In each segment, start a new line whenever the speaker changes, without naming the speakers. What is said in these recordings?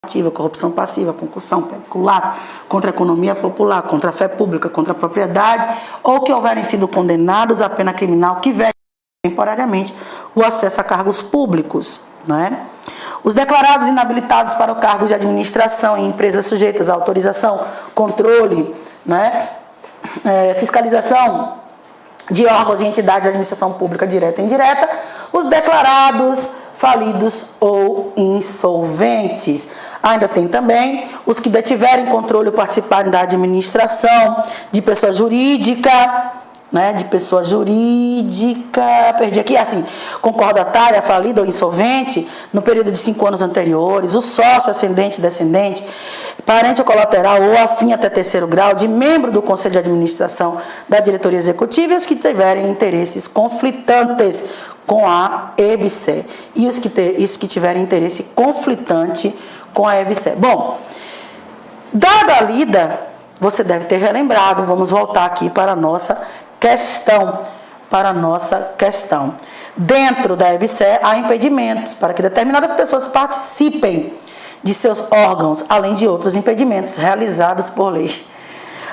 ativa, corrupção passiva, concussão, peculato, contra a economia popular, contra a fé pública, contra a propriedade, ou que houverem sido condenados à pena criminal que vede temporariamente o acesso a cargos públicos, né? Os declarados inabilitados para o cargo de administração em empresas sujeitas à autorização, controle, né, fiscalização de órgãos e entidades de administração pública direta e indireta, os declarados falidos ou insolventes. Ainda tem também os que detiverem controle ou participarem da administração de pessoa jurídica, né, perdi aqui, assim, concordatária, falida ou insolvente, no período de 5 anos anteriores, o sócio, ascendente, descendente, parente ou colateral ou afim até 3º grau de membro do Conselho de Administração da Diretoria Executiva, e os que tiverem interesses conflitantes com a EBSER, e os que tiverem interesse conflitante com a EBSER. Bom, dada a lida, você deve ter relembrado, vamos voltar aqui para a nossa questão. Dentro da EBSER há impedimentos para que determinadas pessoas participem de seus órgãos, além de outros impedimentos realizados por lei.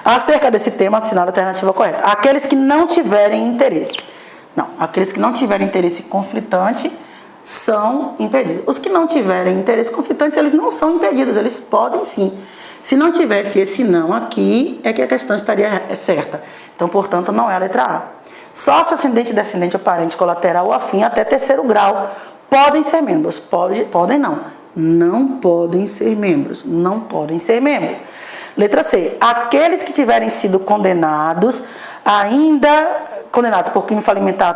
Acerca desse tema, assinale a alternativa correta. Aqueles que não tiverem interesse. Não, aqueles que não tiverem interesse conflitante são impedidos. Os que não tiverem interesse conflitante, eles não são impedidos, eles podem sim. Se não tivesse esse não aqui, é que a questão estaria certa. Então, portanto, não é a letra A. Sócio, ascendente, descendente ou parente colateral ou afim até 3º grau podem ser membros. Podem não. Não podem ser membros. Não podem ser membros. Letra C. Aqueles que tiverem sido condenados por crime falimentar,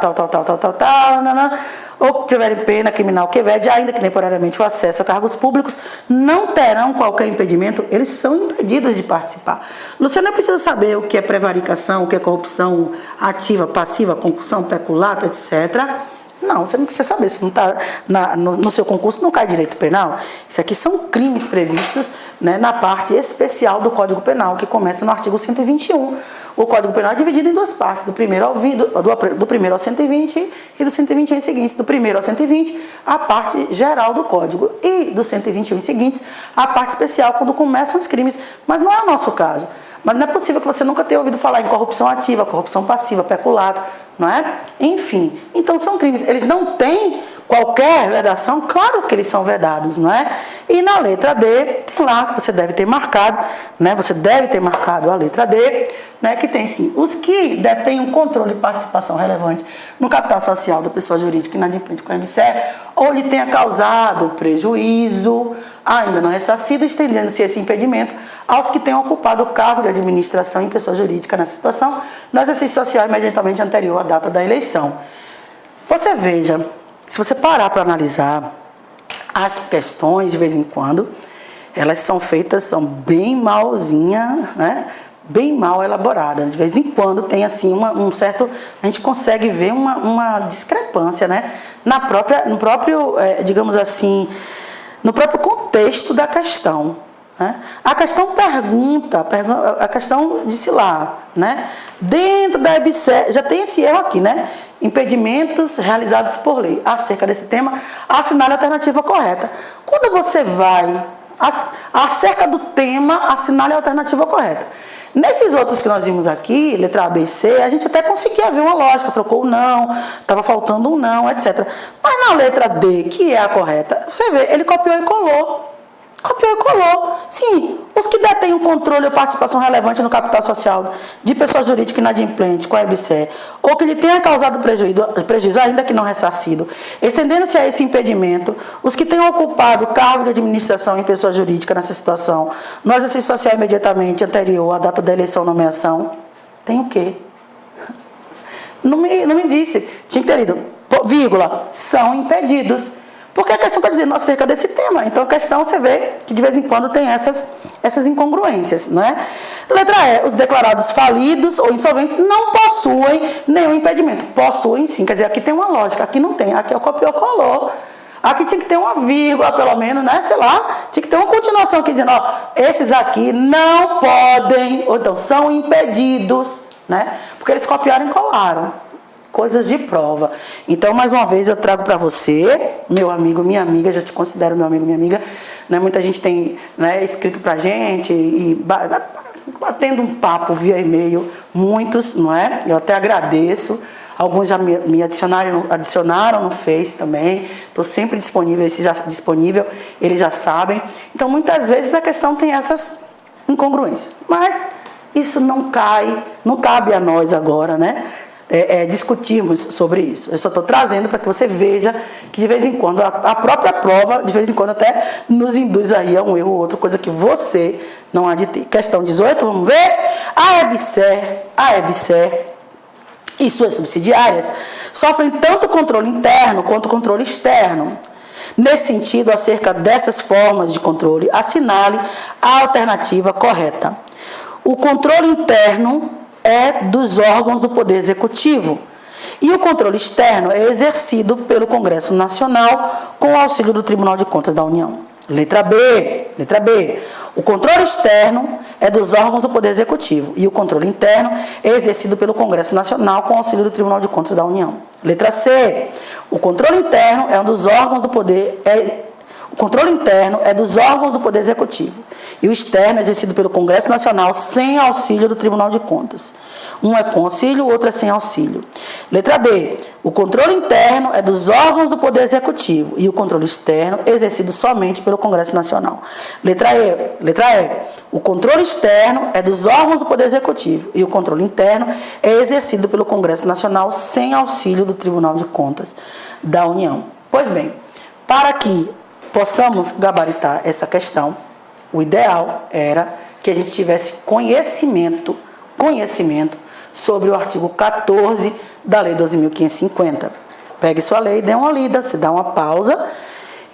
ou que tiverem pena criminal que vede, ainda que temporariamente, o acesso a cargos públicos, não terão qualquer impedimento, eles são impedidos de participar. Luciana, eu preciso saber o que é prevaricação, o que é corrupção ativa, passiva, concussão, peculato, etc. Não, você não precisa saber, se não está no seu concurso não cai direito penal. Isso aqui são crimes previstos, né, na parte especial do Código Penal, que começa no artigo 121. O Código Penal é dividido em 2 partes, do primeiro ao 120 e do 121 seguintes. Do primeiro ao 120, a parte geral do Código, e do 121 seguintes, a parte especial, quando começam os crimes. Mas não é o nosso caso. Mas não é possível que você nunca tenha ouvido falar em corrupção ativa, corrupção passiva, peculato, não é? Enfim, então são crimes. Eles não têm qualquer vedação, claro que eles são vedados, não é? E na letra D, tem lá que você deve ter marcado, né? Você deve ter marcado a letra D, né? Que tem sim, os que detêm um controle e participação relevante no capital social da pessoa jurídica inadimplente com a EBSER, ou lhe tenha causado prejuízo, ainda não ressarcido, estendendo-se esse impedimento aos que tenham ocupado o cargo de administração em pessoa jurídica nessa situação, no exercício social imediatamente anterior à data da eleição. Você veja, se você parar para analisar as questões, de vez em quando, elas são feitas, são bem malzinhas, né? Bem mal elaboradas. De vez em quando tem assim um certo, a gente consegue ver uma discrepância, né? No próprio, digamos assim, no próprio contexto da questão, né? A questão a questão disse lá, né? Dentro da EBSER, já tem esse erro aqui, né? Impedimentos realizados por lei. Acerca desse tema, assinale a alternativa correta. Quando você vai acerca do tema, assinale a alternativa correta. Nesses outros que nós vimos aqui, letra A, B, C, a gente até conseguia ver uma lógica, trocou o não, estava faltando um não, etc. Mas na letra D, que é a correta, você vê, ele copiou e colou. Copiou e colou. Sim, os que detêm o controle ou participação relevante no capital social de pessoa jurídica inadimplente com a EBSER, ou que lhe tenha causado prejuízo, ainda que não ressarcido, estendendo-se a esse impedimento, os que tenham ocupado cargo de administração em pessoa jurídica nessa situação, no exercício social imediatamente anterior à data da eleição ou nomeação, tem o quê? Não me disse. Tinha que ter lido, vírgula, são impedidos. Porque a questão está dizendo acerca desse tema. Então, a questão, você vê que de vez em quando tem essas incongruências, não é? Letra E, os declarados falidos ou insolventes não possuem nenhum impedimento. Possuem sim, quer dizer, aqui tem uma lógica, aqui não tem. Aqui é o copiou, colou. Aqui tinha que ter uma vírgula, pelo menos, né? Sei lá, tinha que ter uma continuação aqui dizendo, ó, esses aqui não podem, ou então são impedidos, né? Porque eles copiaram e colaram. Coisas de prova. Então, mais uma vez, eu trago para você, meu amigo, minha amiga, já te considero meu amigo, minha amiga, né? Muita gente tem, né, escrito para a gente e batendo um papo via e-mail, muitos, não é? Eu até agradeço. Alguns já me adicionaram no Face também. Estou sempre disponível, eles já sabem. Então, muitas vezes a questão tem essas incongruências. Mas isso não cabe a nós agora, né? Discutirmos sobre isso. Eu só estou trazendo para que você veja que de vez em quando a própria prova, de vez em quando até nos induz aí a um erro ou outra, coisa que você não há de ter. Questão 18, vamos ver? A EBSER e suas subsidiárias sofrem tanto controle interno quanto controle externo. Nesse sentido, acerca dessas formas de controle, assinale a alternativa correta. O controle interno é dos órgãos do Poder Executivo e o controle externo é exercido pelo Congresso Nacional com o auxílio do Tribunal de Contas da União. Letra B. O controle externo é dos órgãos do Poder Executivo e o controle interno é exercido pelo Congresso Nacional com auxílio do Tribunal de Contas da União. Letra C. O controle interno é dos órgãos do Poder O controle interno é dos órgãos do Poder Executivo e o externo é exercido pelo Congresso Nacional sem auxílio do Tribunal de Contas. Um é com auxílio, o outro é sem auxílio. Letra D. O controle interno é dos órgãos do Poder Executivo e o controle externo é exercido somente pelo Congresso Nacional. Letra E. O controle externo é dos órgãos do Poder Executivo e o controle interno é exercido pelo Congresso Nacional sem auxílio do Tribunal de Contas da União. Pois bem, para que possamos gabaritar essa questão, o ideal era que a gente tivesse conhecimento sobre o artigo 14 da Lei 12.550. Pegue sua lei e dê uma lida, se dá uma pausa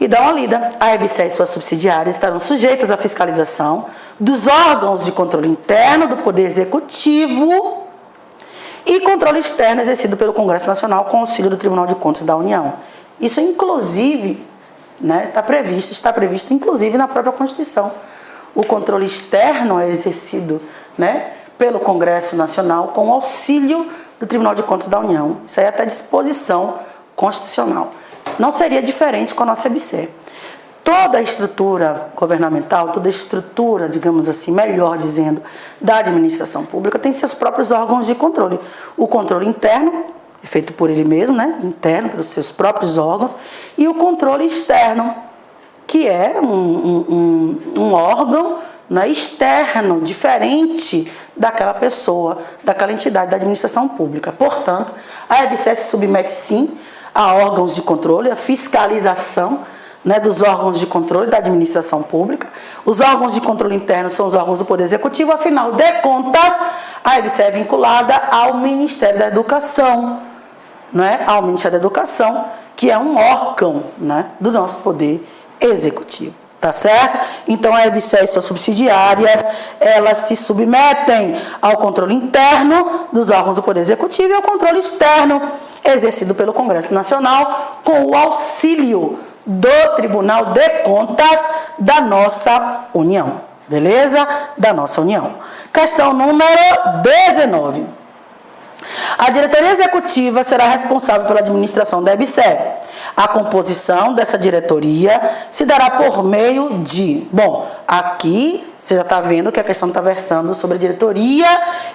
e dá uma lida. A EBSER e suas subsidiárias estarão sujeitas à fiscalização dos órgãos de controle interno do Poder Executivo e controle externo exercido pelo Congresso Nacional com auxílio do Tribunal de Contas da União. Isso, inclusive, né, está previsto, inclusive, na própria Constituição. O controle externo é exercido, né, pelo Congresso Nacional com auxílio do Tribunal de Contas da União. Isso aí é até disposição constitucional. Não seria diferente com a nossa EBSER. Toda a estrutura governamental, toda a estrutura, digamos assim, melhor dizendo, da administração pública tem seus próprios órgãos de controle. O controle interno é feito por ele mesmo, né, interno, pelos seus próprios órgãos, e o controle externo, que é um órgão, né, externo, diferente daquela pessoa, daquela entidade da administração pública. Portanto, a EBSER se submete sim a órgãos de controle, a fiscalização, né, dos órgãos de controle da administração pública. Os órgãos de controle interno são os órgãos do Poder Executivo, afinal de contas, a EBSER é vinculada ao Ministério da Educação, né, ao Ministério da Educação, que é um órgão, né, do nosso Poder Executivo. Tá certo? Então, a EBSER e suas subsidiárias, elas se submetem ao controle interno dos órgãos do Poder Executivo e ao controle externo, exercido pelo Congresso Nacional, com o auxílio do Tribunal de Contas da nossa União. Beleza? Da nossa União. Questão número 19. A diretoria executiva será responsável pela administração da EBSER. A composição dessa diretoria se dará por meio de... Bom, aqui você já está vendo que a questão está versando sobre a diretoria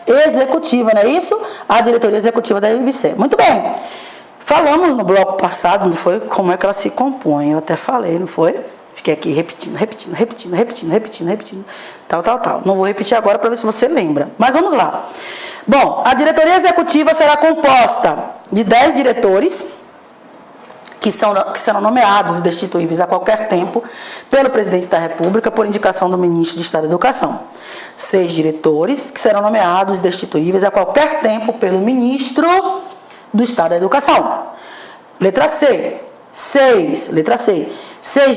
executiva, não é isso? A diretoria executiva da EBSER. Muito bem. Falamos no bloco passado, não foi? Como é que ela se compõe. Eu até falei, não foi? Fiquei aqui repetindo. Tal. Não vou repetir agora para ver se você lembra. Mas vamos lá. Bom, a diretoria executiva será composta de 10 diretores, que serão nomeados e destituíveis a qualquer tempo pelo presidente da República por indicação do ministro de Estado da Educação. 6 diretores, que serão nomeados e destituíveis a qualquer tempo pelo ministro do Estado da Educação. Letra C. 6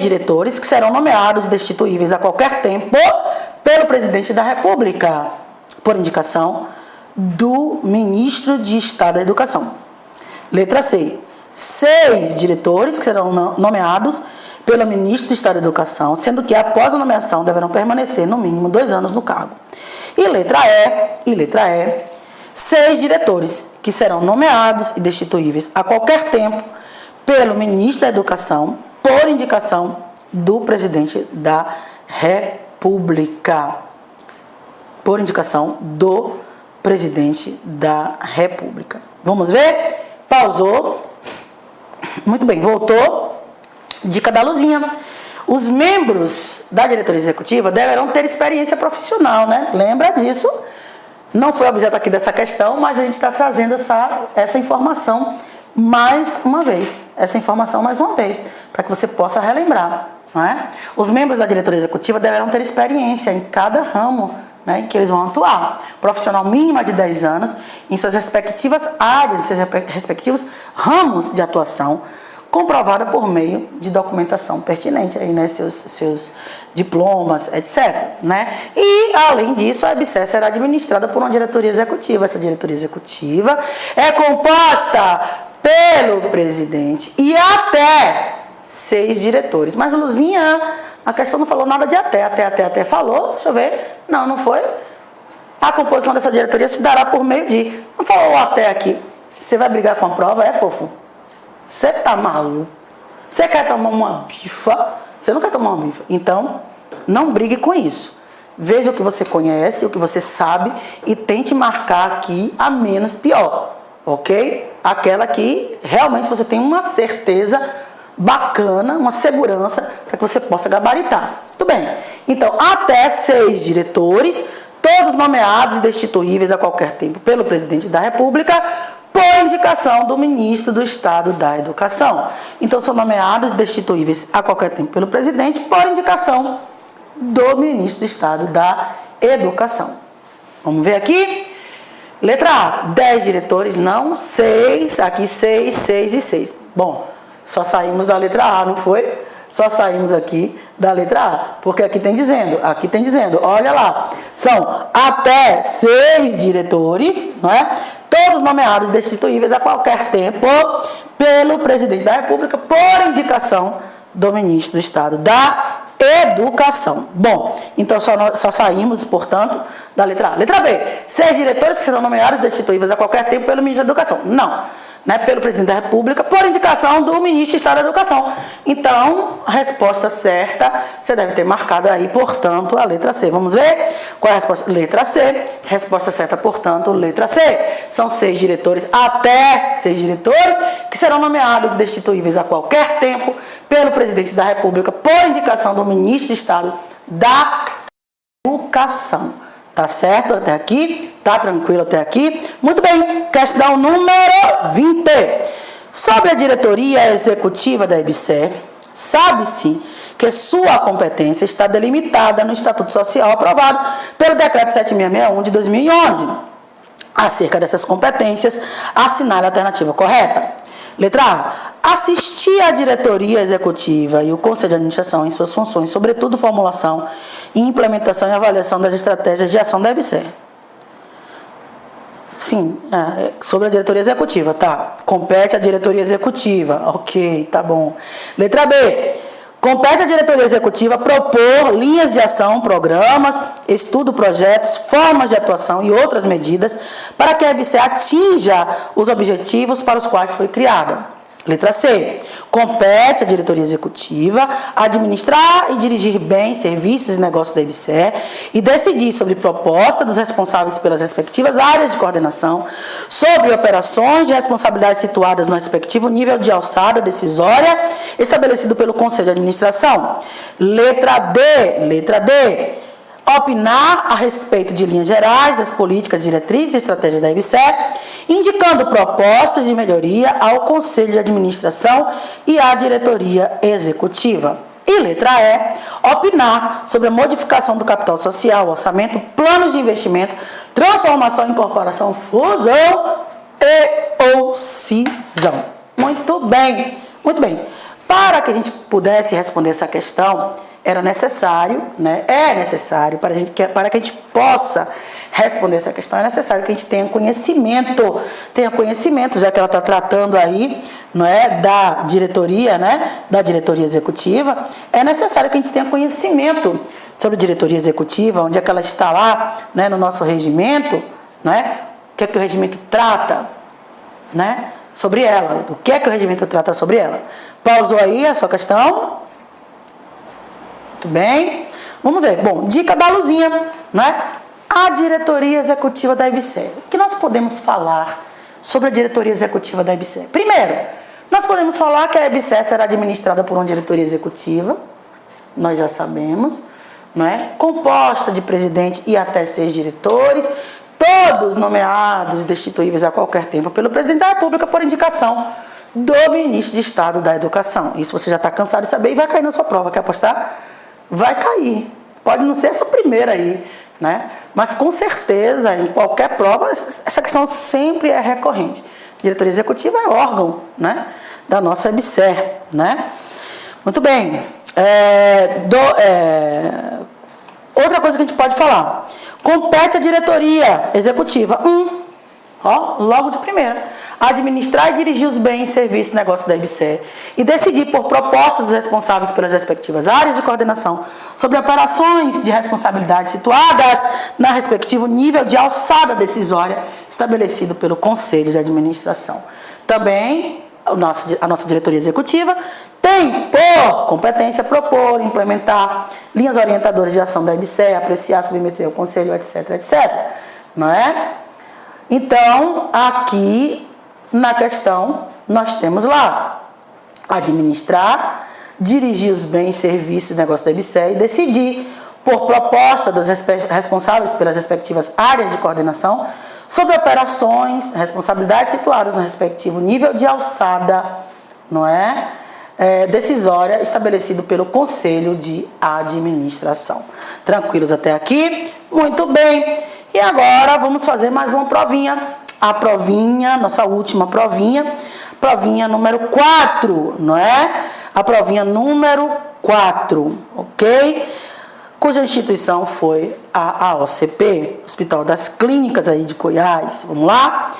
diretores, que serão nomeados e destituíveis a qualquer tempo pelo presidente da República por indicação do ministro de Estado da Educação. Letra C. 6 diretores que serão nomeados pelo ministro do Estado da Educação, sendo que após a nomeação deverão permanecer no mínimo 2 anos no cargo. E letra E, 6 diretores que serão nomeados e destituíveis a qualquer tempo pelo ministro da Educação por indicação do presidente da República. Por indicação do presidente da República. Vamos ver? Pausou. Muito bem, voltou. Dica da Luzinha. Os membros da diretoria executiva deverão ter experiência profissional, né? Lembra disso? Não foi objeto aqui dessa questão, mas a gente está trazendo essa informação mais uma vez. Para que você possa relembrar. Não é? Os membros da diretoria executiva deverão ter experiência em cada ramo, né, em que eles vão atuar. Profissional mínima de 10 anos em suas respectivas áreas, seus respectivos ramos de atuação, comprovada por meio de documentação pertinente, aí, né, seus diplomas, etc. Né? E, além disso, a EBSER será administrada por uma diretoria executiva. Essa diretoria executiva é composta pelo presidente e até 6 diretores. Mas, Luzinha, a questão não falou nada de até falou, deixa eu ver, não foi. A composição dessa diretoria se dará por meio de, não falou até aqui. Você vai brigar com a prova, fofo? Você tá maluco? Você quer tomar uma bifa? Você não quer tomar uma bifa. Então, não brigue com isso. Veja o que você conhece, o que você sabe e tente marcar aqui a menos pior, ok? Aquela que realmente você tem uma certeza bacana, uma segurança para que você possa gabaritar. Muito bem. Então, até 6 diretores, todos nomeados e destituíveis a qualquer tempo pelo presidente da República, por indicação do ministro do Estado da Educação. Então, são nomeados e destituíveis a qualquer tempo pelo presidente, por indicação do ministro do Estado da Educação. Vamos ver aqui? Letra A, 10 diretores, não, 6, aqui 6, 6 e 6. Bom, só saímos da letra A, não foi? Só saímos aqui da letra A, porque aqui tem dizendo, olha lá, são até 6 diretores, não é? Todos nomeados e destituíveis a qualquer tempo pelo presidente da República, por indicação do ministro do Estado da Educação. Bom, então só saímos, portanto, da letra A. Letra B, 6 diretores que serão nomeados e destituíveis a qualquer tempo pelo ministro da Educação. Não. Né, pelo presidente da República, por indicação do ministro do Estado da Educação. Então, a resposta certa, você deve ter marcado aí, portanto, a letra C. Vamos ver? Qual é a resposta? Letra C. Resposta certa, portanto, letra C. São 6 diretores, até 6 diretores, que serão nomeados e destituíveis a qualquer tempo pelo presidente da República, por indicação do ministro do Estado da Educação. Tá certo até aqui? Tá tranquilo até aqui? Muito bem, questão número 20. Sobre a diretoria executiva da EBSER, sabe-se que sua competência está delimitada no Estatuto Social aprovado pelo Decreto 7661 de 2011. Acerca dessas competências, assinale a alternativa correta. Letra A. Assistir à diretoria executiva e o Conselho de Administração em suas funções, sobretudo formulação, implementação e avaliação das estratégias de ação da EBSER. Sim, sobre a diretoria executiva, tá. Compete à diretoria executiva, ok, tá bom. Letra B. Compete à diretoria executiva propor linhas de ação, programas, estudo, projetos, formas de atuação e outras medidas para que a EBSER atinja os objetivos para os quais foi criada. Letra C. Compete à diretoria executiva administrar e dirigir bem serviços e negócios da EBSER e decidir sobre proposta dos responsáveis pelas respectivas áreas de coordenação, sobre operações de responsabilidade situadas no respectivo nível de alçada decisória estabelecido pelo Conselho de Administração. Letra D. Opinar a respeito de linhas gerais das políticas, diretrizes e estratégias da EBSER, indicando propostas de melhoria ao Conselho de Administração e à diretoria executiva. E letra E, opinar sobre a modificação do capital social, orçamento, planos de investimento, transformação, incorporação, fusão e ou cisão. Muito bem. Para que a gente pudesse responder essa questão, era necessário, né? É necessário, para que a gente possa responder essa questão, é necessário que a gente tenha conhecimento, já que ela está tratando aí, não é, da diretoria, né? Da diretoria executiva, é necessário que a gente tenha conhecimento sobre a diretoria executiva, onde é que ela está lá, né, no nosso regimento, né? O que é que o regimento trata, né? Sobre ela, o que é que o regimento trata sobre ela. Pausou aí a sua questão? Muito bem. Vamos ver. Bom, dica da Luzinha, né? A diretoria executiva da IBCE. O que nós podemos falar sobre a diretoria executiva da IBCE? Primeiro, nós podemos falar que a IBCE será administrada por uma diretoria executiva, nós já sabemos, né? Composta de presidente e até 6 diretores, todos nomeados e destituíveis a qualquer tempo pelo presidente da República por indicação do ministro de Estado da Educação. Isso você já está cansado de saber e vai cair na sua prova. Quer apostar? Vai cair. Pode não ser essa primeira aí, né? Mas com certeza, em qualquer prova, essa questão sempre é recorrente. Diretoria executiva é órgão, né, da nossa IBCE, né? Muito bem. Outra coisa que a gente pode falar. Compete à diretoria executiva. Logo de primeira. Administrar e dirigir os bens, serviços e negócios da IBCE e decidir por propostas dos responsáveis pelas respectivas áreas de coordenação sobre operações de responsabilidade situadas na respectivo nível de alçada decisória estabelecido pelo Conselho de Administração. Também a nossa diretoria executiva tem por competência propor, implementar linhas orientadoras de ação da IBCE, apreciar, submeter ao Conselho, etc, etc. Não é? Então, aqui na questão, nós temos lá administrar, dirigir os bens, serviços e negócios da IBCE e decidir, por proposta dos responsáveis pelas respectivas áreas de coordenação, sobre operações, responsabilidades situadas no respectivo nível de alçada, não é? Decisória estabelecido pelo Conselho de Administração. Tranquilos até aqui? Muito bem. E agora vamos fazer mais uma provinha. A provinha, nossa última provinha número 4, não é? A provinha número 4, ok? Cuja instituição foi a AOCP, Hospital das Clínicas aí de Goiás. Vamos lá?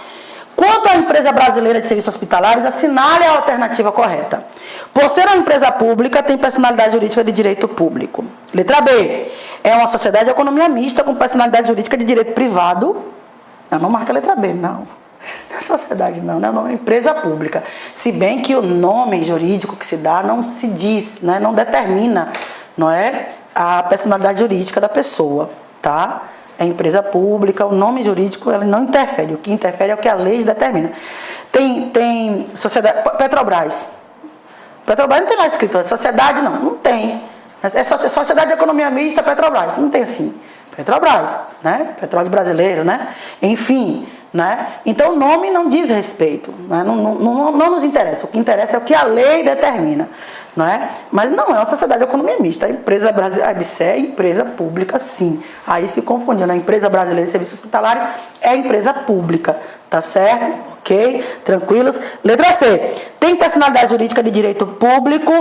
Quanto à empresa brasileira de serviços hospitalares, assinale a alternativa correta. Por ser uma empresa pública, tem personalidade jurídica de direito público. Letra B. É uma sociedade de economia mista com personalidade jurídica de direito privado. Não marca a letra B, não. Não é sociedade, não. É uma empresa pública. Se bem que o nome jurídico que se dá não se diz, né? Não determina, não é, a personalidade jurídica da pessoa, tá? É empresa pública, o nome jurídico ele não interfere. O que interfere é o que a lei determina. Tem sociedade... Petrobras não tem lá escrito, sociedade não tem. É sociedade de economia mista, Petrobras, não tem assim. Petrobras, né? Petróleo brasileiro, né? Enfim, né? Então o nome não diz respeito, né? Não nos interessa. O que interessa é o que a lei determina, não é? Mas não é uma sociedade de economia mista. A empresa brasileira, a IBCE é empresa pública, sim. Aí se confundiu, né? A empresa brasileira de serviços hospitalares é empresa pública, tá certo? Ok? Tranquilos? Letra C. Tem personalidade jurídica de direito público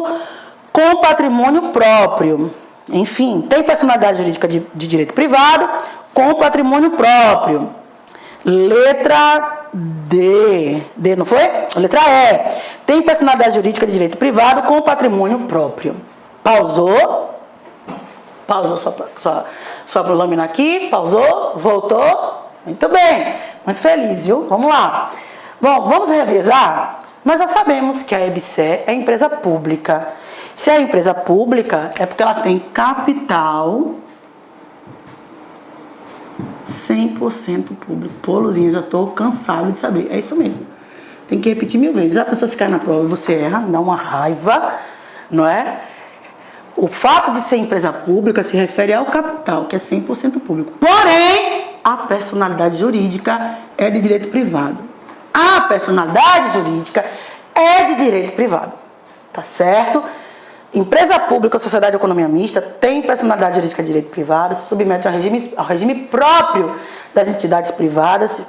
com patrimônio próprio. Enfim, tem personalidade jurídica de direito privado com patrimônio próprio. Letra D. D não foi? Letra E. Tem personalidade jurídica de direito privado com patrimônio próprio. Pausou. Pausou sua lâmina aqui. Pausou. Voltou. Muito bem. Muito feliz, viu? Vamos lá. Bom, vamos revisar? Nós já sabemos que a IBCE é empresa pública. Se é empresa pública, é porque ela tem capital 100% público. Pô, Luzinha, eu já estou cansado de saber. É isso mesmo. Tem que repetir 1000 vezes. A pessoa se cai na prova e você erra, dá uma raiva, não é? O fato de ser empresa pública se refere ao capital, que é 100% público. Porém, a personalidade jurídica é de direito privado. A personalidade jurídica é de direito privado. Tá certo? Empresa pública ou sociedade de economia mista tem personalidade jurídica de direito privado, se submete ao regime próprio das entidades privadas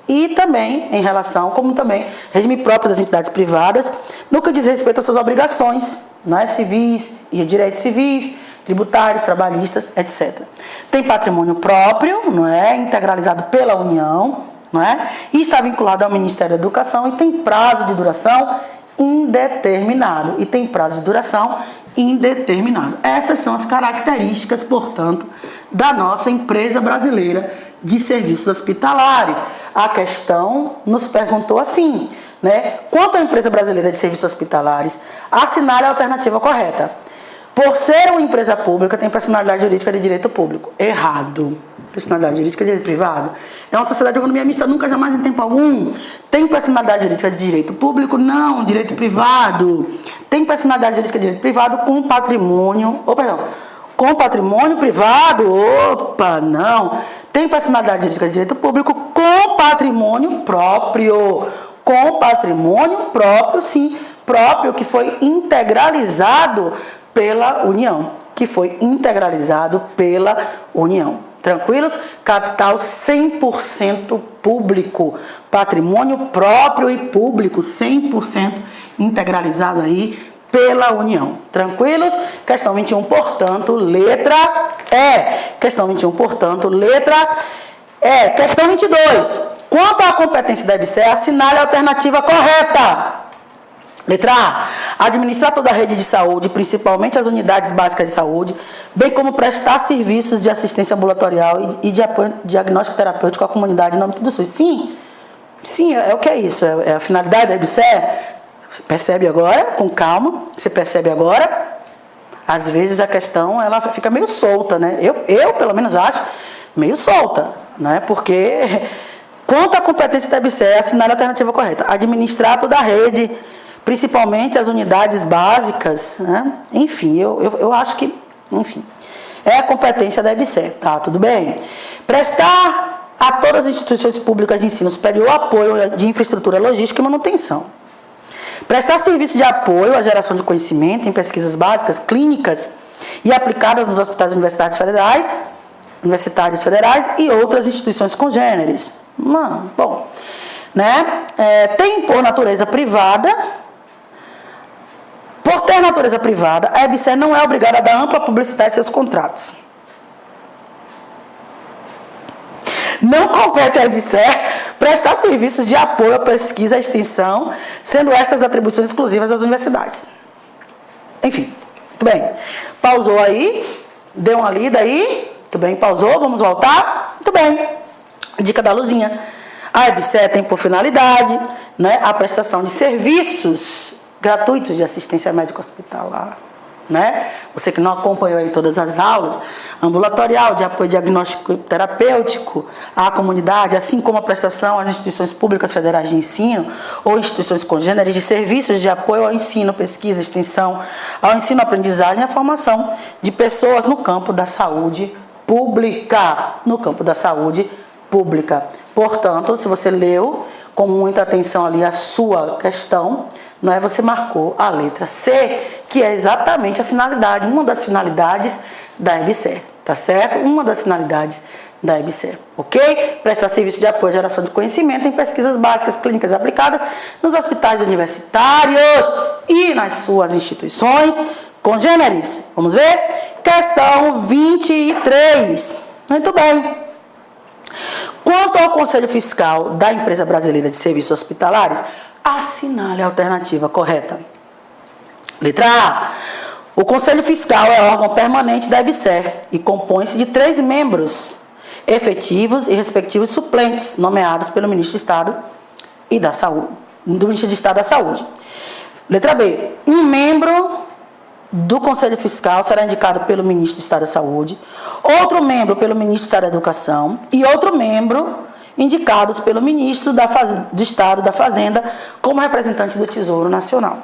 e também em relação, como também regime próprio das entidades privadas, no que diz respeito às suas obrigações, né, civis e direitos civis, tributários, trabalhistas, etc. Tem patrimônio próprio, não é, integralizado pela União, não é, e está vinculado ao Ministério da Educação e tem prazo de duração indeterminado. Essas são as características, portanto, da nossa empresa brasileira de serviços hospitalares. A questão nos perguntou assim, né? Quanto à empresa brasileira de serviços hospitalares, assinale a alternativa correta. Por ser uma empresa pública, tem personalidade jurídica de direito público. Errado. Personalidade jurídica de direito privado. É uma sociedade de economia mista, nunca, jamais, em tempo algum. Tem personalidade jurídica de direito público? Não, direito privado. Tem personalidade jurídica de direito privado com patrimônio... com patrimônio privado? Opa, não. Tem personalidade jurídica de direito público com patrimônio próprio. Com patrimônio próprio, sim. Próprio, que foi integralizado pela União. Que foi integralizado pela União. Tranquilos? Capital 100% público. Patrimônio próprio e público, 100% integralizado aí pela União. Tranquilos? Questão 21, portanto, letra E. Questão 21, portanto, letra E. Questão 22. Quanto à competência da EBSER, assinale a alternativa correta. Letra A. Administrar toda a rede de saúde, principalmente as unidades básicas de saúde, bem como prestar serviços de assistência ambulatorial e de apoio diagnóstico terapêutico à comunidade no âmbito do SUS. Sim, sim, é o que é isso. É a finalidade da EBSER. Você percebe agora, com calma, você percebe agora. Às vezes a questão ela fica meio solta, né? Eu pelo menos acho meio solta, né? Porque quanto à competência da EBSER, assinale a alternativa correta. Administrar toda a rede, principalmente as unidades básicas, né? Enfim, eu acho que, enfim, é a competência da EBSER, tá? Tudo bem? Prestar a todas as instituições públicas de ensino superior apoio de infraestrutura logística e manutenção. Prestar serviço de apoio à geração de conhecimento em pesquisas básicas, clínicas e aplicadas nos hospitais universitários federais e outras instituições congêneres. Bom, né? Tem por natureza privada. Por ter natureza privada, a EBSER não é obrigada a dar ampla publicidade em seus contratos. Não compete à EBSER prestar serviços de apoio à pesquisa e extensão, sendo estas atribuições exclusivas das universidades. Enfim, muito bem. Pausou aí, deu uma lida aí, muito bem, pausou, vamos voltar? Muito bem. Dica da luzinha. A EBSER tem por finalidade, né, a prestação de serviços gratuitos de assistência médica hospitalar, né? Você que não acompanhou aí todas as aulas, ambulatorial, de apoio diagnóstico terapêutico à comunidade, assim como a prestação às instituições públicas federais de ensino ou instituições congêneres de serviços de apoio ao ensino, pesquisa, extensão, ao ensino, aprendizagem e à formação de pessoas no campo da saúde pública, Portanto, se você leu com muita atenção ali a sua questão, não é, você marcou a letra C, que é exatamente a finalidade, uma das finalidades da EBSER, tá certo? Uma das finalidades da EBSER, ok? Prestar serviço de apoio à geração de conhecimento em pesquisas básicas, clínicas aplicadas nos hospitais universitários e nas suas instituições congêneres. Vamos ver? Questão 23. Muito bem. Quanto ao Conselho Fiscal da Empresa Brasileira de Serviços Hospitalares, assinale a alternativa correta. Letra A. O Conselho Fiscal é órgão permanente da EBSER e compõe-se de 3 membros efetivos e respectivos suplentes, nomeados pelo Ministro de Estado e da Saúde, do Ministro de Estado da Saúde. Letra B. Um membro do Conselho Fiscal será indicado pelo Ministro do Estado da Saúde, outro membro pelo Ministro do Estado da Educação e outro membro indicados pelo Ministro do Estado da Fazenda como representante do Tesouro Nacional.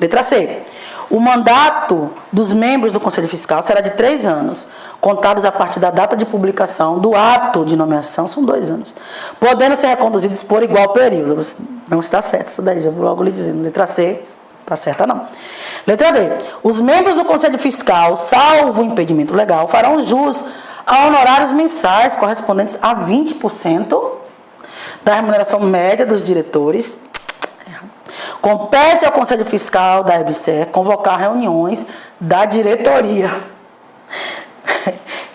Letra C. O mandato dos membros do Conselho Fiscal será de 3 anos, contados a partir da data de publicação do ato de nomeação, são 2 anos, podendo ser reconduzidos por igual período. Não está certo isso daí, já vou logo lhe dizendo. Letra C, não está certa não. Letra D. Os membros do Conselho Fiscal, salvo impedimento legal, farão jus a honorários mensais correspondentes a 20% da remuneração média dos diretores. Compete ao Conselho Fiscal da EBSER convocar reuniões da diretoria.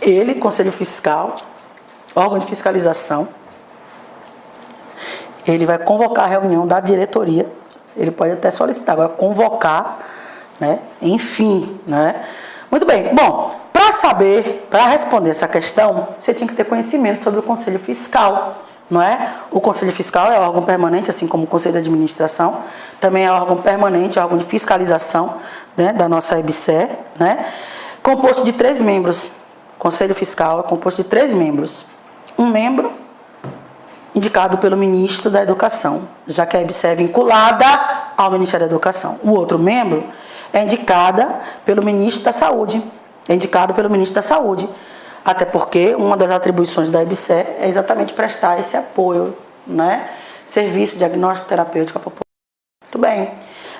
Ele, Conselho Fiscal, órgão de fiscalização, ele vai convocar a reunião da diretoria. Ele pode até solicitar, agora convocar, né? Enfim, né? Muito bem. Bom, para responder essa questão, você tinha que ter conhecimento sobre o Conselho Fiscal, não é? O Conselho Fiscal é órgão permanente, assim como o Conselho de Administração, também é órgão permanente, órgão de fiscalização, né, da nossa EBSER, né? Composto de 3 membros. O Conselho Fiscal é composto de 3 membros. Um membro indicado pelo Ministro da Educação, já que a EBSER é vinculada ao Ministério da Educação. O outro membro é indicada pelo Ministro da Saúde. É indicado pelo Ministro da Saúde. Até porque uma das atribuições da EBSER é exatamente prestar esse apoio, né? Serviço diagnóstico terapêutico à população. Muito bem.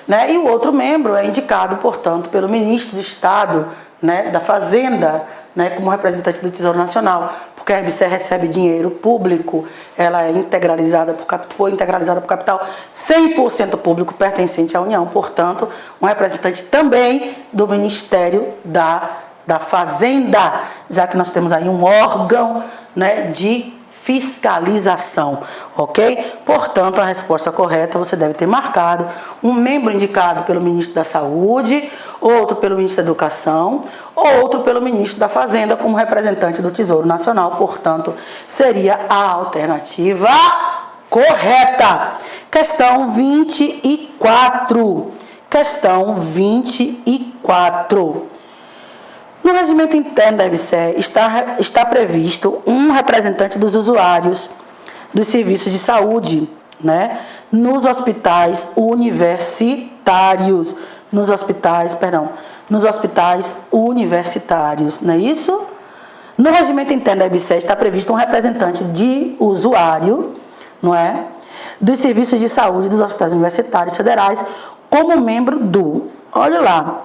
Né? E o outro membro é indicado, portanto, pelo Ministro do Estado, né, da Fazenda, né, como representante do Tesouro Nacional, porque a EBSER recebe dinheiro público, ela é integralizada foi integralizada por capital 100% público pertencente à União, portanto, um representante também do Ministério da Fazenda, já que nós temos aí um órgão, né, de fiscalização, ok? Portanto, a resposta correta você deve ter marcado um membro indicado pelo Ministro da Saúde, outro pelo Ministro da Educação, outro pelo Ministro da Fazenda como representante do Tesouro Nacional, portanto, seria a alternativa correta. Questão 24. Questão 24. No regimento interno da EBSER está previsto um representante dos usuários dos serviços de saúde, né, nos hospitais universitários, nos hospitais universitários, não é isso? No regimento interno da EBSER está previsto um representante de usuário, não é, dos serviços de saúde dos hospitais universitários federais como membro do, olha lá,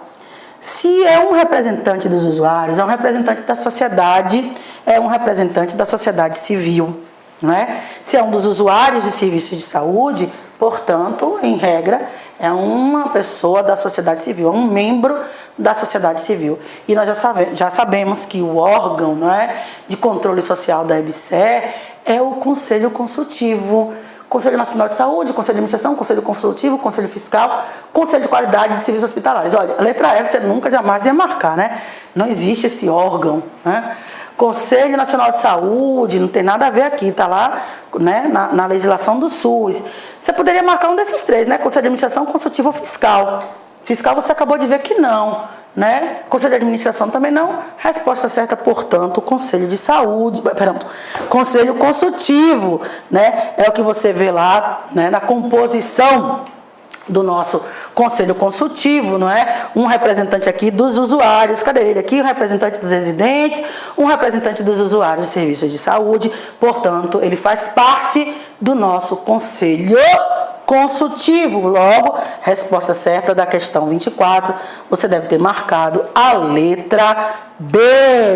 se é um representante dos usuários, é um representante da sociedade, é um representante da sociedade civil, não é? Se é um dos usuários de serviços de saúde, portanto, em regra, é uma pessoa da sociedade civil, é um membro da sociedade civil. E nós já sabemos que o órgão, não é, de controle social da EBSER é o Conselho Consultivo, Conselho Nacional de Saúde, Conselho de Administração, Conselho Consultivo, Conselho Fiscal, Conselho de Qualidade de Serviços Hospitalares. Olha, a letra F você nunca, jamais ia marcar, né? Não existe esse órgão, né? Conselho Nacional de Saúde, não tem nada a ver aqui, está lá, né, na legislação do SUS. Você poderia marcar um desses 3, né? Conselho de Administração, Consultivo ou Fiscal. Fiscal você acabou de ver que não, né? Conselho de Administração também não. Resposta certa, portanto, Conselho de Saúde, Conselho Consultivo, né? É o que você vê lá, né, na composição do nosso Conselho Consultivo, não é? Um representante aqui dos usuários, cadê ele aqui? Um representante dos residentes, um representante dos usuários de serviços de saúde, portanto, ele faz parte do nosso Conselho Consultivo. Logo, resposta certa da questão 24, você deve ter marcado a letra B.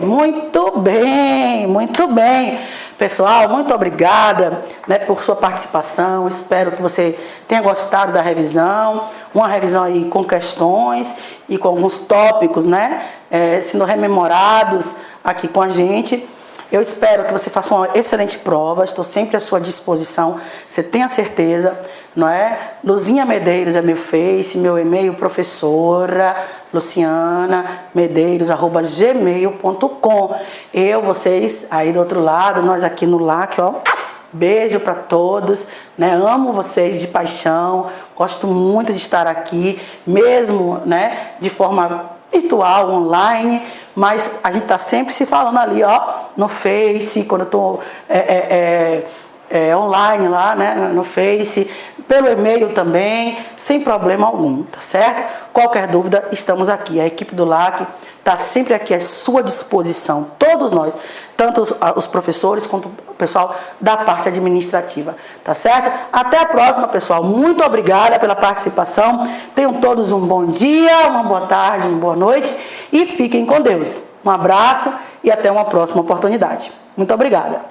Muito bem, muito bem. Pessoal, muito obrigada, né, por sua participação. Espero que você tenha gostado da revisão. Uma revisão aí com questões e com alguns tópicos, né, sendo rememorados aqui com a gente. Eu espero que você faça uma excelente prova, estou sempre à sua disposição, você tenha certeza, não é? Luzinha Medeiros é meu Face, meu e-mail, professora Luciana Medeiros@gmail.com. Vocês aí do outro lado, nós aqui no LAC, ó, beijo para todos, né? Amo vocês de paixão, gosto muito de estar aqui, mesmo, né, de forma virtual, online, mas a gente tá sempre se falando ali, ó, no Face, quando eu tô online lá, né, no Face, pelo e-mail também, sem problema algum, tá certo? Qualquer dúvida, estamos aqui. A equipe do LAC está sempre aqui à sua disposição, todos nós, tanto os professores quanto o pessoal da parte administrativa, tá certo? Até a próxima, pessoal. Muito obrigada pela participação. Tenham todos um bom dia, uma boa tarde, uma boa noite e fiquem com Deus. Um abraço e até uma próxima oportunidade. Muito obrigada.